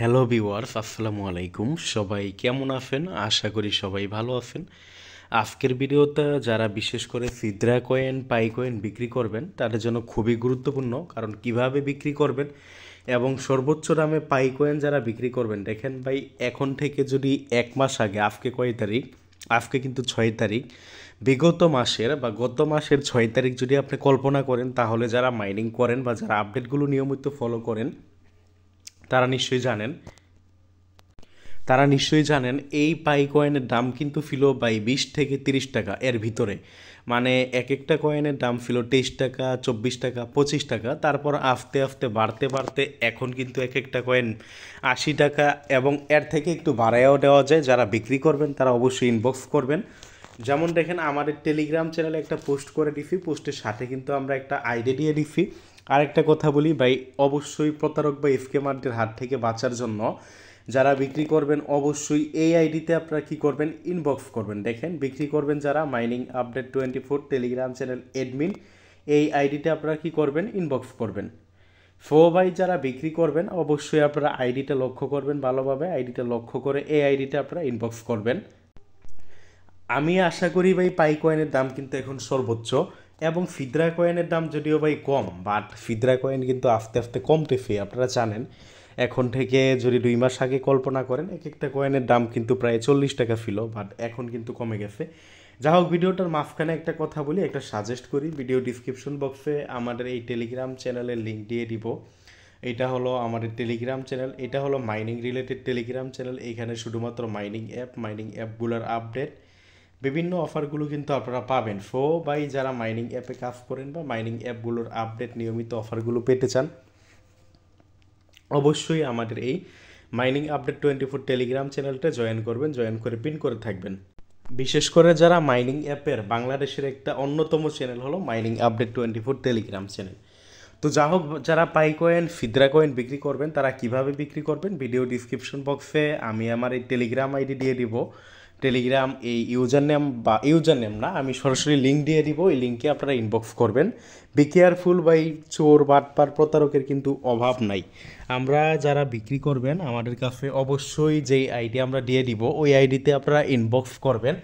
Hello viewers, আসসালামু আলাইকুম। সবাই কেমন আছেন? আশা করি সবাই ভালো আছেন। আজকের ভিডিওতে যারা বিশেষ করে ফিদরা কয়েন পাই কয়েন বিক্রি করবেন তাদের জন্য খুবই গুরুত্বপূর্ণ, কারণ কিভাবে বিক্রি করবেন এবং সর্বোচ্চ দামে পাই কয়েন যারা বিক্রি করবেন। দেখেন ভাই, এখন থেকে যদি এক মাস আগে, আজকে কয় তারিখ? আজকে কিন্তু 6 তারিখ। বিগত মাসের বা গত মাসের 6 তারিখ যদি আপনি কল্পনা করেন, তাহলে যারা মাইনিং করেন বা যারা আপডেটগুলো নিয়মিত ফলো করেন তারা নিশ্চয়ই জানেন এই পাই কয়েনের দাম কিন্তু ছিল বাই 20 থেকে 30 টাকা এর ভিতরে। মানে এক একটা কয়েনের দাম ছিল 23 টাকা, 24 টাকা, 25 টাকা। তারপর আস্তে আস্তে বাড়তে বাড়তে এখন কিন্তু এক একটা কয়েন 80 টাকা, এবং এর থেকে একটু বাড়াইয়াও দেওয়া যায়। যারা বিক্রি করবেন তারা অবশ্যই ইনবক্স করবেন। যেমন দেখেন, আমাদের টেলিগ্রাম চ্যানেলে একটা পোস্ট করে দিছি, পোস্টের সাথে কিন্তু আমরা একটা আইডি দিয়ে দিছি। আরেকটা কথা বলি ভাই, অবশ্যই প্রতারক বা স্ক্যামারদের হাত থেকে বাঁচার জন্য যারা বিক্রি করবেন অবশ্যই এই আইডিতে আপনারা কী করবেন, ইনবক্স করবেন। দেখেন, বিক্রি করবেন যারা mining update 24 Telegram channel admin, এই আইডিতে আপনারা কী করবেন, ইনবক্স করবেন। ভাই, যারা বিক্রি করবেন অবশ্যই আপনারা আইডিটা লক্ষ্য করবেন ভালোভাবে। আইডিটা লক্ষ্য করে এই আইডিতে আপনারা ইনবক্স করবেন। আমি আশা করি ভাই, পাই কয়েনের দাম কিন্তু এখন সর্বোচ্চ, এবং ফিদরা কয়েনের দাম যদিও ভাই কম, বাট ফিদরা কয়েন কিন্তু আস্তে আস্তে কমতেছে। আপনারা জানেন, এখন থেকে যদি 2 মাস আগে কল্পনা করেন, এক একটা কয়েনের দাম কিন্তু প্রায় 40 টাকা ছিল, বাট এখন কিন্তু কমে গেছে। যা হোক, ভিডিওটার মাঝখানে একটা কথা বলি, একটা সাজেস্ট করি। ভিডিও ডিসক্রিপশন বক্সে আমাদের এই টেলিগ্রাম চ্যানেলের লিঙ্ক দিয়ে দিব। এটা হলো আমাদের টেলিগ্রাম চ্যানেল, এটা হলো মাইনিং রিলেটেড টেলিগ্রাম চ্যানেল। এইখানে শুধুমাত্র মাইনিং অ্যাপগুলোর আপডেট, বিভিন্ন অফারগুলো কিন্তু আপনারা পাবেন। ভাই, যারা মাইনিং অ্যাপে কাজ করেন বা মাইনিং অ্যাপগুলোর আপডেট নিয়মিত অফারগুলো পেতে চান, অবশ্যই আমাদের এই মাইনিং আপডেট 24 টেলিগ্রাম চ্যানেলটা জয়েন করবেন, জয়েন করে পিন করে থাকবেন। বিশেষ করে যারা মাইনিং অ্যাপের বাংলাদেশের একটা অন্যতম চ্যানেল হলো মাইনিং আপডেট 24 টেলিগ্রাম চ্যানেল। তো যা হোক, যারা পাই কয়েন ফিদরা কয়েন বিক্রি করবেন তারা কিভাবে বিক্রি করবেন, ভিডিও ডিসক্রিপশন বক্সে আমি আমার এই টেলিগ্রাম আইডি দিয়ে দিব। টেলিগ্রাম এই ইউজার নেম না, আমি সরাসরি লিঙ্ক দিয়ে দিব। এই লিঙ্কে আপনারা ইনবক্স করবেন। বি কেয়ারফুল বাই, চোর বাটপার প্রতারকের কিন্তু অভাব নাই। আমরা যারা বিক্রি করবেন আমাদের কাছে অবশ্যই যেই আইডি আমরা দিয়ে দিব ওই আইডিতে আপনারা ইনবক্স করবেন।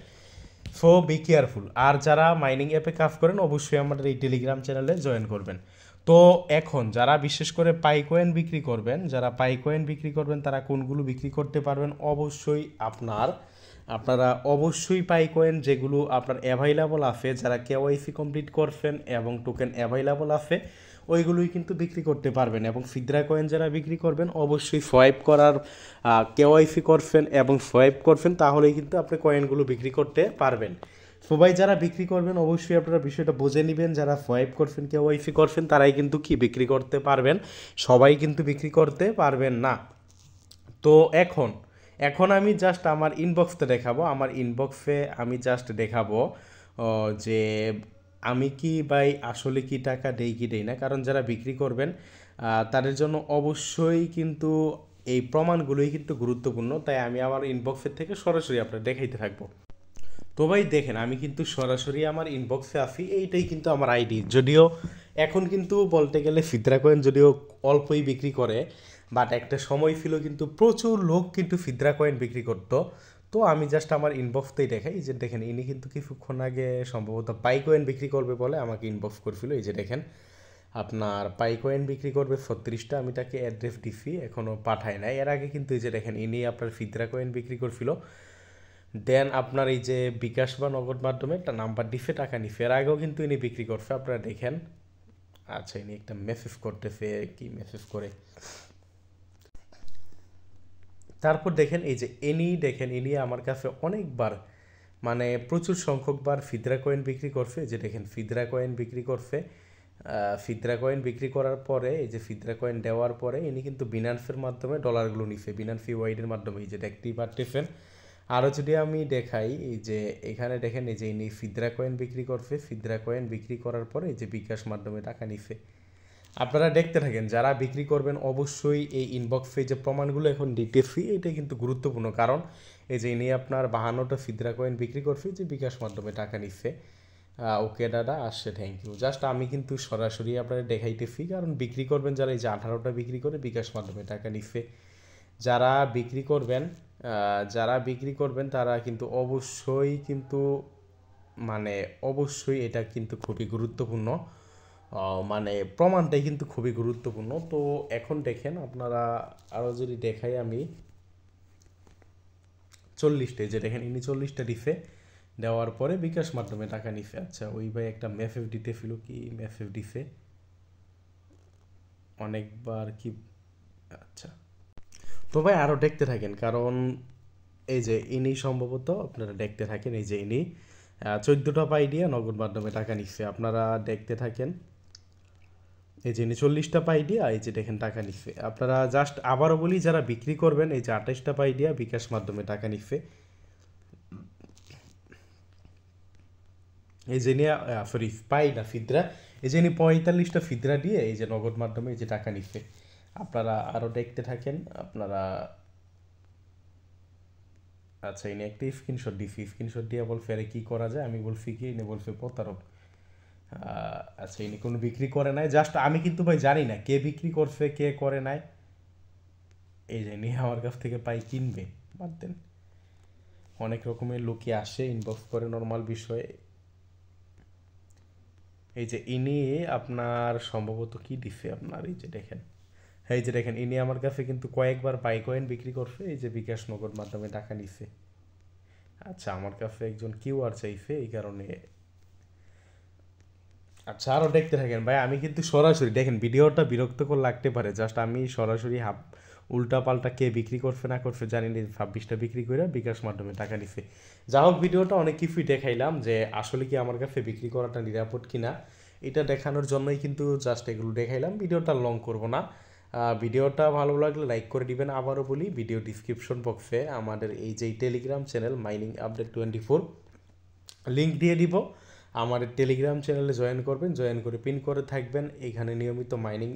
Be careful. আর যারা মাইনিং অ্যাপে কাজ করেন অবশ্যই আমাদের এই টেলিগ্রাম চ্যানেলে জয়েন করবেন। তো এখন যারা বিশেষ করে পাই কয়েন বিক্রি করবেন, তারা কোনগুলো বিক্রি করতে পারবেন, অবশ্যই আপনারা অবশ্যই পাই কয়েন যেগুলো আপনার অ্যাভাইলেবল আছে, যারা কেওয়াইসি কমপ্লিট করছেন এবং টোকেন অ্যাভাইলেবল আছে, ওইগুলোই কিন্তু বিক্রি করতে পারবেন। এবং ফিদরা কয়েন যারা বিক্রি করবেন অবশ্যই সোয়াইপ করার কেওয়াইসি করছেন এবং সোয়াইপ করছেন, তাহলেই কিন্তু আপনি কয়েনগুলো বিক্রি করতে পারবেন। সবাই যারা বিক্রি করবেন অবশ্যই আপনারা বিষয়টা বুঝে নেবেন। যারা সোয়াইপ করছেন, কেওয়াইসি করছেন, তারাই কিন্তু কি বিক্রি করতে পারবেন, সবাই কিন্তু বিক্রি করতে পারবেন না। তো এখন আমি জাস্ট আমার ইনবক্সতে দেখাবো। আমার ইনবক্সে আমি জাস্ট দেখাবো যে আমি কি ভাই আসলে কি টাকা দেই কি দেই না। কারণ যারা বিক্রি করবেন তাদের জন্য অবশ্যই কিন্তু এই প্রমাণগুলোই কিন্তু গুরুত্বপূর্ণ। তাই আমি আমার ইনবক্সের থেকে সরাসরি আপনার দেখাইতে থাকবো। তো ভাই দেখেন, আমি কিন্তু সরাসরি আমার ইনবক্সে আসি, এইটাই কিন্তু আমার আইডি। যদিও এখন কিন্তু বলতে গেলে ফিদরা কয়েন যদিও অল্পই বিক্রি করে, বাট একটা সময় ছিল কিন্তু প্রচুর লোক কিন্তু ফিদরা কয়েন বিক্রি করতো। তো আমি জাস্ট আমার ইনবক্সতেই দেখাই, এই যে দেখেন, ইনি কিন্তু কিছুক্ষণ আগে সম্ভবত পাই কয়েন বিক্রি করবে বলে আমাকে ইনবক্স করছিল। এই যে দেখেন, আপনার পাই কয়েন বিক্রি করবে 36টা, আমি তাকে অ্যাড্রেস দিছি, এখনও পাঠায় নাই। এর আগে কিন্তু এই যে দেখেন, ইনি আপনার ফিদরা কয়েন বিক্রি করছিল। দেন আপনার এই যে বিকাশ বা নগদ মাধ্যমে একটা নাম্বার দিছে, টাকা নিছে। এর আগেও কিন্তু ইনি বিক্রি করছে, আপনারা দেখেন। আচ্ছা, ইনি একটা মেসেজ করতেছে, কি মেসেজ করে। তারপর দেখেন, এই যে ইনি আমার কাছে অনেকবার, মানে প্রচুর সংখ্যকবার ফিদরা কয়েন বিক্রি করছে। যে দেখেন, ফিদরা কয়েন বিক্রি করছে। ফিদরা কয়েন বিক্রি করার পরে, এই যে ফিদরা কয়েন দেওয়ার পরে ইনি কিন্তু বিনান্সের মাধ্যমে ডলারগুলো নিছে, বিনান্স ইউআইডির মাধ্যমে। এই যে দেখতেই পারতেছেন। আরও যদি আমি দেখাই, এই যে এখানে দেখেন, এই যে ইনি ফিদরা কয়েন বিক্রি করছে। ফিদরা কয়েন বিক্রি করার পরে এই যে বিকাশ মাধ্যমে টাকা নিছে। আপনারা দেখতে থাকেন, যারা বিক্রি করবেন অবশ্যই এই ইনবক্সে যে প্রমাণগুলো এখন দিতেছি এটা কিন্তু গুরুত্বপূর্ণ। কারণ এই যে ইনি আপনার 52টা ফিদরা কয়েন বিক্রি করছে, যে বিকাশ মাধ্যমে টাকা নিচ্ছে। ওকে দাদা, আসছে, থ্যাংক ইউ। জাস্ট আমি কিন্তু সরাসরি আপনারা দেখাইতেছি, কারণ বিক্রি করবেন যারা, এই যে 18টা বিক্রি করে বিকাশ মাধ্যমে টাকা নিচ্ছে। যারা বিক্রি করবেন তারা কিন্তু অবশ্যই এটা কিন্তু খুবই গুরুত্বপূর্ণ, মানে প্রমাণটাই কিন্তু খুবই গুরুত্বপূর্ণ। তো এখন দেখেন আপনারা, আরও যদি দেখাই আমি 40টা, যে দেখেন ইনি 40টা দিছে, দেওয়ার পরে বিকাশ মাধ্যমে টাকা নিছে। আচ্ছা ওই ভাই একটা মেসেজ দিতে ছিল, কি মেসেজ দিছে অনেকবার কি। আচ্ছা তো ভাই আরও দেখতে থাকেন, কারণ এই যে ইনি সম্ভবত আপনারা দেখতে থাকেন, এই যে ইনি 14টা পাই দিয়ে নগদ মাধ্যমে টাকা নিচ্ছে। আপনারা দেখতে থাকেন, এই যে ইনি 40টা পাই দিয়া এই যে দেখেন টাকা নিচ্ছে। আপনারা জাস্ট আবারও বলি, যারা বিক্রি করবেন এই যে 28টা পাই দিয়া বিকাশ মাধ্যমে টাকা নিচ্ছে। এই যে নিয়ে সরি পাই না ফিদরা, এই যে ইনি 45টা ফিদরা দিয়ে এই যে নগদ মাধ্যমে এই যে টাকা নিচ্ছে। আপনারা আরও দেখতে থাকেন আপনারা। আচ্ছা ইনি একটা স্ক্রিনশট দিছি, স্ক্রিনশট দিয়ে বলছে আরে কী করা যায়, আমি বলছি কি, ইনি বলছে প্রতারক। আচ্ছা ইনি কোনো বিক্রি করে নাই, জাস্ট আমি কিন্তু ভাই জানি না কে বিক্রি করছে কে করে নাই। এই যে নিয়ে আমার কাছ থেকে পাই কিনবে, বাদ দেন। অনেক রকমের লোকে আসে, ইনবক্স করে, নর্মাল বিষয়ে। এই যে ইনি আপনার সম্ভবত কি দিছে আপনার, এই যে দেখেন, এই যে দেখেন ইনি আমার কাছে কিন্তু কয়েকবার বাই কয়েন বিক্রি করছে, এই যে বিকাশ নগদ মাধ্যমে টাকা নিছে। আচ্ছা আমার কাছে একজন কিউআর চাইছে, এই কারণে। আচ্ছা আরও দেখতে থাকেন ভাই, আমি কিন্তু সরাসরি দেখেন, ভিডিওটা বিরক্তকর লাগতে পারে, জাস্ট আমি সরাসরি উল্টা পাল্টা কে বিক্রি করছে না করছে জানি না, 26টা বিক্রি করে বিকাশ মাধ্যমে টাকা নিছে। যা হোক ভিডিওটা অনেক কিছুই দেখাইলাম যে আসলে কি আমার কাছে বিক্রি করাটা নিরাপদ কিনা, এটা দেখানোর জন্যই কিন্তু জাস্ট এগুলো দেখাইলাম। ভিডিওটা লং করব না। ভিডিওটা ভালো লাগলে লাইক করে দিবেন। আবারও বলি, ভিডিও ডিসক্রিপশন বক্সে আমাদের এই যে Telegram channel mining update 24 link দিয়ে দিব। আমার টেলিগ্রাম চ্যানেলে জয়েন করবেন, জয়েন করে পিন করে থাকবেন। এখানে নিয়মিত মাইনিং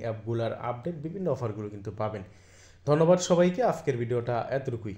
অ্যাপগুলোর আপডেট, বিভিন্ন অফারগুলো কিন্তু পাবেন। ধন্যবাদ সবাইকে, আজকের ভিডিওটা এতটুকুই।